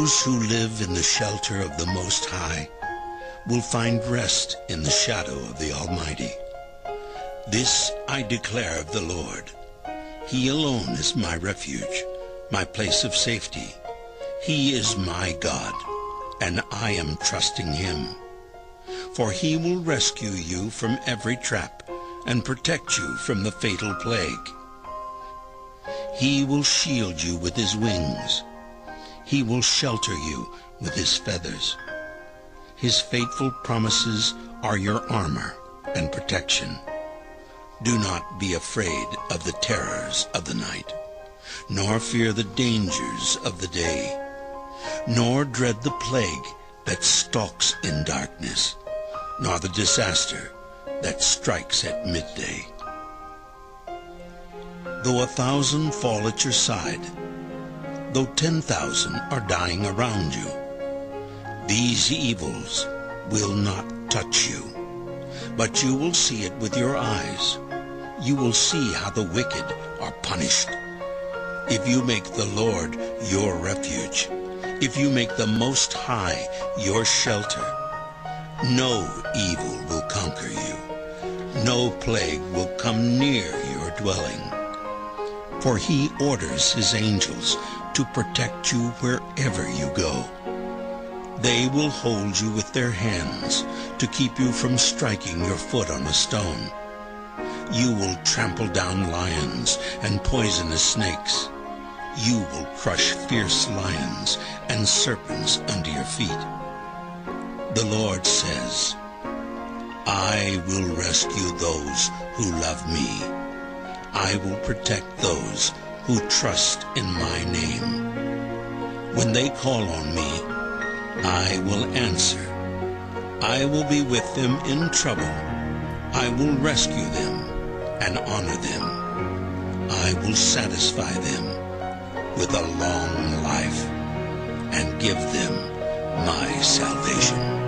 Those who live in the shelter of the Most High will find rest in the shadow of the Almighty. This I declare of the Lord. He alone is my refuge, my place of safety. He is my God, and I am trusting him. For he will rescue you from every trap and protect you from the fatal plague. He will shield you with his wings. He will shelter you with his feathers. His faithful promises are your armor and protection. Do not be afraid of the terrors of the night, nor fear the dangers of the day, nor dread the plague that stalks in darkness, nor the disaster that strikes at midday. Though 1,000 fall at your side, though 10,000 are dying around you, these evils will not touch you, but you will see it with your eyes. You will see how the wicked are punished. If you make the Lord your refuge, if you make the Most High your shelter, no evil will conquer you. No plague will come near your dwelling. For he orders his angels to protect you wherever you go. They will hold you with their hands to keep you from striking your foot on a stone. You will trample down lions and poisonous snakes. You will crush fierce lions and serpents under your feet. The Lord says, I will rescue those who love me. I will protect those who trust in my name. When they call on me, I will answer. I will be with them in trouble. I will rescue them and honor them. I will satisfy them with a long life and give them my salvation.